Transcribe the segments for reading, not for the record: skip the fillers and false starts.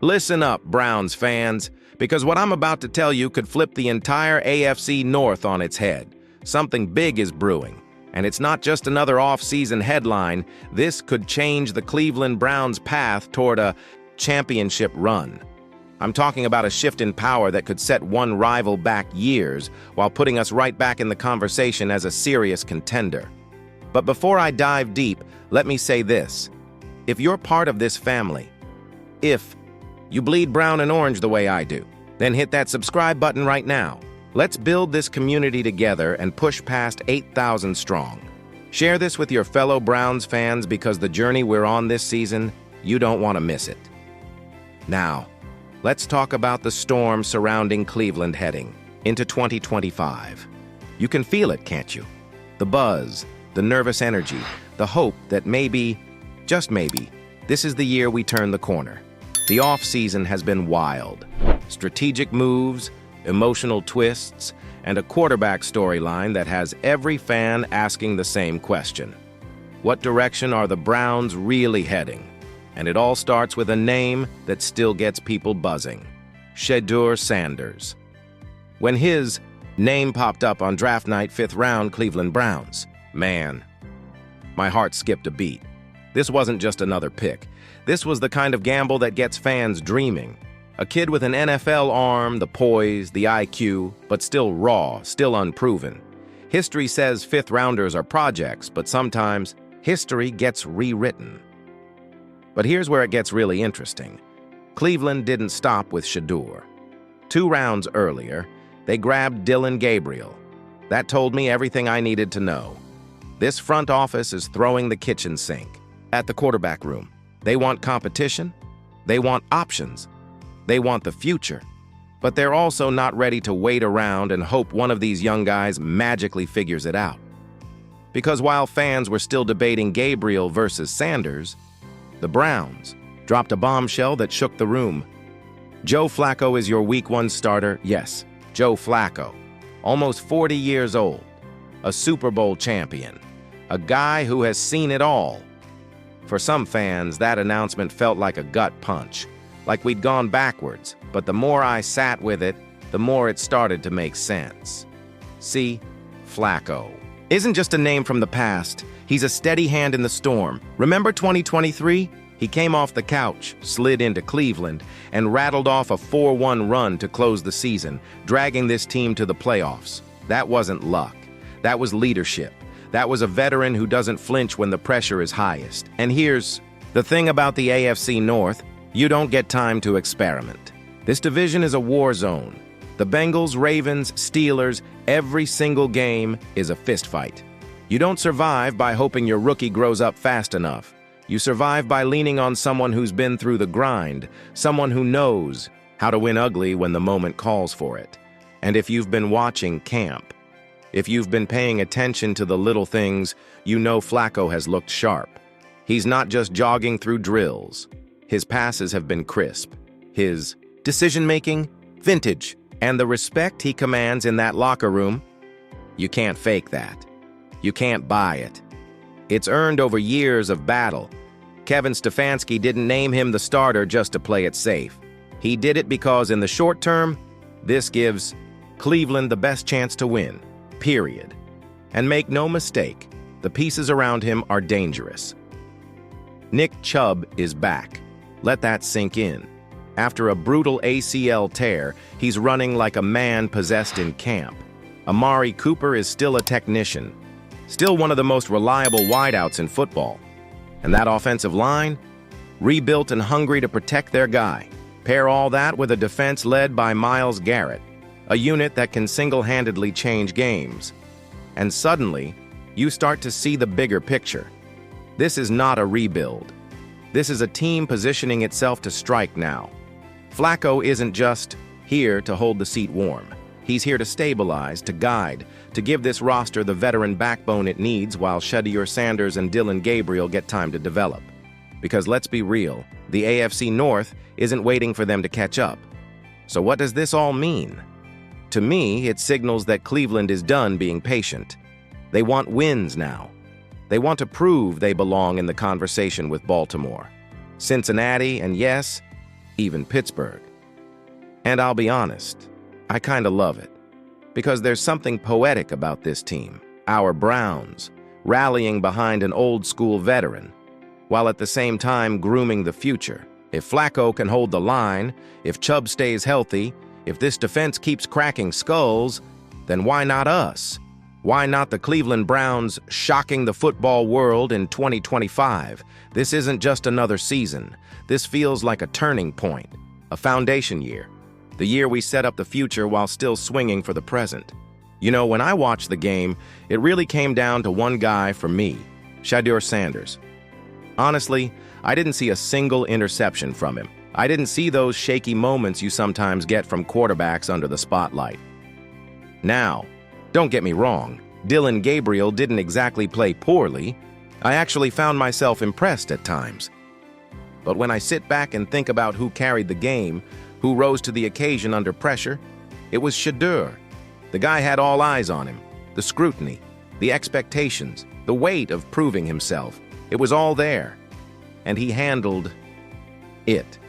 Listen up, Browns fans, because what I'm about to tell you could flip the entire AFC North on its head. Something big is brewing, and it's not just another off-season headline. This could change the Cleveland Browns' path toward a championship run. I'm talking about a shift in power that could set one rival back years while putting us right back in the conversation as a serious contender. But before I dive deep, let me say this. If you're part of this family, if you bleed brown and orange the way I do, then hit that subscribe button right now. Let's build this community together and push past 8,000 strong. Share this with your fellow Browns fans because the journey we're on this season, you don't want to miss it. Now, let's talk about the storm surrounding Cleveland heading into 2025. You can feel it, can't you? The buzz, the nervous energy, the hope that maybe, just maybe, this is the year we turn the corner. The offseason has been wild. Strategic moves, emotional twists, and a quarterback storyline that has every fan asking the same question. What direction are the Browns really heading? And it all starts with a name that still gets people buzzing. Shedeur Sanders. When his name popped up on draft night, 5th round, Cleveland Browns, man, my heart skipped a beat. This wasn't just another pick. This was the kind of gamble that gets fans dreaming. A kid with an NFL arm, the poise, the IQ, but still raw, still unproven. History says 5th rounders are projects, but sometimes history gets rewritten. But here's where it gets really interesting. Cleveland didn't stop with Shedeur. 2 rounds earlier, they grabbed Dillon Gabriel. That told me everything I needed to know. This front office is throwing the kitchen sink at the quarterback room. They want competition, they want options, they want the future, but they're also not ready to wait around and hope one of these young guys magically figures it out. Because while fans were still debating Gabriel versus Sanders, the Browns dropped a bombshell that shook the room. Joe Flacco is your Week 1 starter. Yes, Joe Flacco, almost 40 years old, a Super Bowl champion, a guy who has seen it all. For some fans, that announcement felt like a gut punch, like we'd gone backwards, but the more I sat with it, the more it started to make sense. See, Flacco isn't just a name from the past, he's a steady hand in the storm. Remember 2023? He came off the couch, slid into Cleveland, and rattled off a 4-1 run to close the season, dragging this team to the playoffs. That wasn't luck, that was leadership. That was a veteran who doesn't flinch when the pressure is highest. And here's the thing about the AFC North, you don't get time to experiment. This division is a war zone. The Bengals, Ravens, Steelers, every single game is a fistfight. You don't survive by hoping your rookie grows up fast enough. You survive by leaning on someone who's been through the grind, someone who knows how to win ugly when the moment calls for it. And if you've been watching camp, if you've been paying attention to the little things, you know Flacco has looked sharp. He's not just jogging through drills. His passes have been crisp. His decision-making, vintage. And the respect he commands in that locker room, you can't fake that. You can't buy it. It's earned over years of battle. Kevin Stefanski didn't name him the starter just to play it safe. He did it because in the short term, this gives Cleveland the best chance to win. Period. And make no mistake, the pieces around him are dangerous. Nick Chubb is back. Let that sink in. After a brutal ACL tear, he's running like a man possessed in camp. Amari Cooper is still a technician, still one of the most reliable wideouts in football. And that offensive line? Rebuilt and hungry to protect their guy. Pair all that with a defense led by Myles Garrett, a unit that can single-handedly change games. And suddenly, you start to see the bigger picture. This is not a rebuild. This is a team positioning itself to strike now. Flacco isn't just here to hold the seat warm. He's here to stabilize, to guide, to give this roster the veteran backbone it needs while Shedeur Sanders and Dillon Gabriel get time to develop. Because let's be real, the AFC North isn't waiting for them to catch up. So what does this all mean? To me, it signals that Cleveland is done being patient. They want wins now. They want to prove they belong in the conversation with Baltimore, Cincinnati, and yes, even Pittsburgh. And I'll be honest, I kinda love it. Because there's something poetic about this team, our Browns, rallying behind an old-school veteran, while at the same time grooming the future. If Flacco can hold the line, if Chubb stays healthy, if this defense keeps cracking skulls, then why not us? Why not the Cleveland Browns shocking the football world in 2025? This isn't just another season. This feels like a turning point, a foundation year, the year we set up the future while still swinging for the present. You know, when I watched the game, it really came down to one guy for me, Shedeur Sanders. Honestly, I didn't see a single interception from him. I didn't see those shaky moments you sometimes get from quarterbacks under the spotlight. Now, don't get me wrong, Dillon Gabriel didn't exactly play poorly. I actually found myself impressed at times. But when I sit back and think about who carried the game, who rose to the occasion under pressure, it was Shedeur. The guy had all eyes on him, the scrutiny, the expectations, the weight of proving himself. It was all there, and he handled it.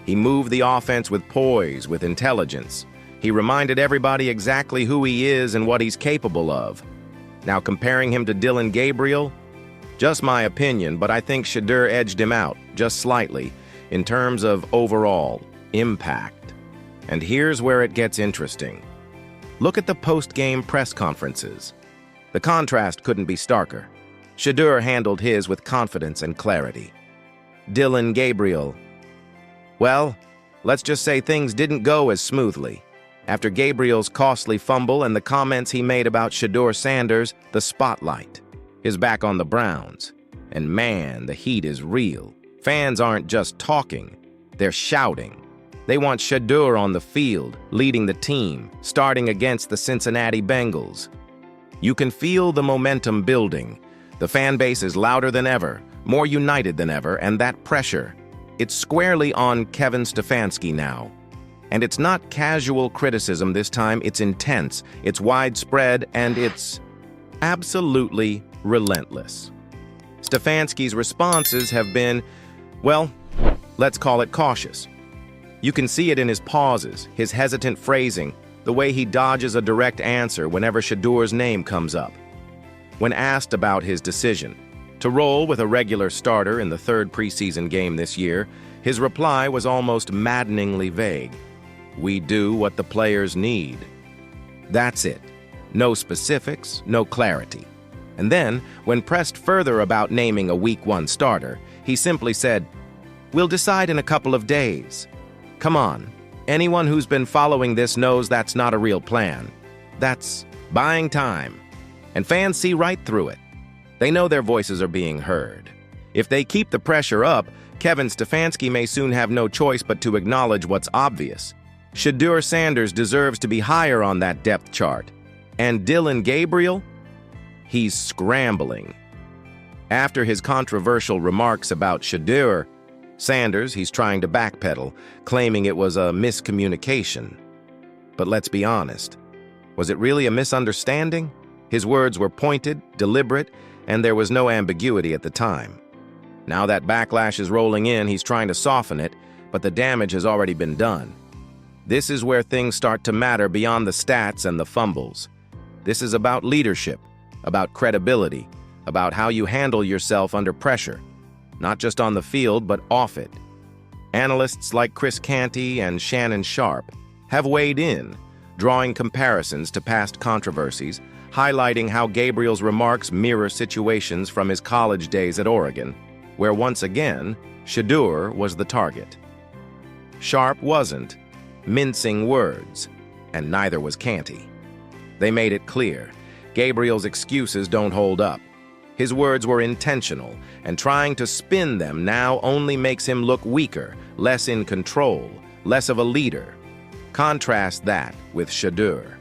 He moved the offense with poise, with intelligence. He reminded everybody exactly who he is and what he's capable of. Now, comparing him to Dillon Gabriel, just my opinion, but I think Shedeur edged him out, just slightly, in terms of overall impact. And here's where it gets interesting. Look at the post-game press conferences. The contrast couldn't be starker. Shedeur handled his with confidence and clarity. Dillon Gabriel, well, let's just say things didn't go as smoothly. After Gabriel's costly fumble and the comments he made about Shedeur Sanders, the spotlight is back on the Browns. And man, the heat is real. Fans aren't just talking, they're shouting. They want Shedeur on the field, leading the team, starting against the Cincinnati Bengals. You can feel the momentum building. The fan base is louder than ever, more united than ever, and that pressure, it's squarely on Kevin Stefanski now. And it's not casual criticism this time, it's intense, it's widespread, and it's absolutely relentless. Stefanski's responses have been, well, let's call it cautious. You can see it in his pauses, his hesitant phrasing, the way he dodges a direct answer whenever Shedeur's name comes up. When asked about his decision to roll with a regular starter in the third preseason game this year, his reply was almost maddeningly vague. We do what the players need. That's it. No specifics, no clarity. And then, when pressed further about naming a Week 1 starter, he simply said, "We'll decide in a couple of days." Come on, anyone who's been following this knows that's not a real plan. That's buying time. And fans see right through it. They know their voices are being heard. If they keep the pressure up, Kevin Stefanski may soon have no choice but to acknowledge what's obvious. Shedeur Sanders deserves to be higher on that depth chart. And Dillon Gabriel? He's scrambling. After his controversial remarks about Shedeur Sanders, he's trying to backpedal, claiming it was a miscommunication. But let's be honest. Was it really a misunderstanding? His words were pointed, deliberate, and there was no ambiguity at the time. Now that backlash is rolling in, he's trying to soften it, but the damage has already been done. This is where things start to matter beyond the stats and the fumbles. This is about leadership, about credibility, about how you handle yourself under pressure, not just on the field, but off it. Analysts like Chris Canty and Shannon Sharp have weighed in, drawing comparisons to past controversies, highlighting how Gabriel's remarks mirror situations from his college days at Oregon, where once again, Shedeur was the target. Sharp wasn't mincing words, and neither was Canty. They made it clear, Gabriel's excuses don't hold up. His words were intentional, and trying to spin them now only makes him look weaker, less in control, less of a leader. Contrast that with Shedeur.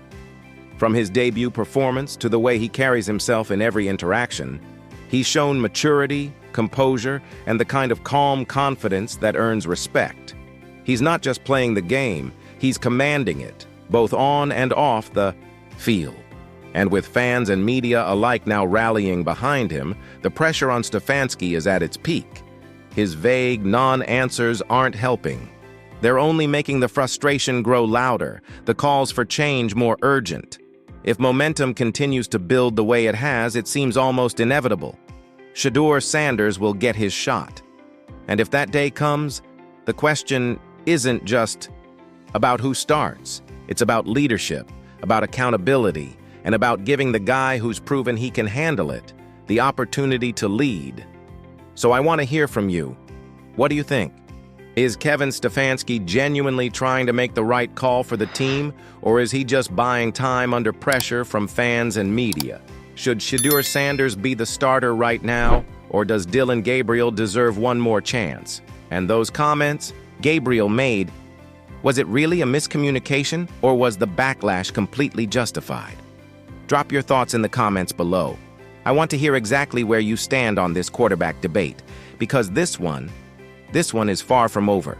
From his debut performance to the way he carries himself in every interaction, he's shown maturity, composure, and the kind of calm confidence that earns respect. He's not just playing the game, he's commanding it, both on and off the field. And with fans and media alike now rallying behind him, the pressure on Stefanski is at its peak. His vague non-answers aren't helping. They're only making the frustration grow louder, the calls for change more urgent. If momentum continues to build the way it has, it seems almost inevitable. Shedeur Sanders will get his shot. And if that day comes, the question isn't just about who starts. It's about leadership, about accountability, and about giving the guy who's proven he can handle it the opportunity to lead. So I want to hear from you. What do you think? Is Kevin Stefanski genuinely trying to make the right call for the team, or is he just buying time under pressure from fans and media? Should Shedeur Sanders be the starter right now, or does Dillon Gabriel deserve one more chance? And those comments Gabriel made, was it really a miscommunication, or was the backlash completely justified? Drop your thoughts in the comments below. I want to hear exactly where you stand on this quarterback debate, because this one is far from over.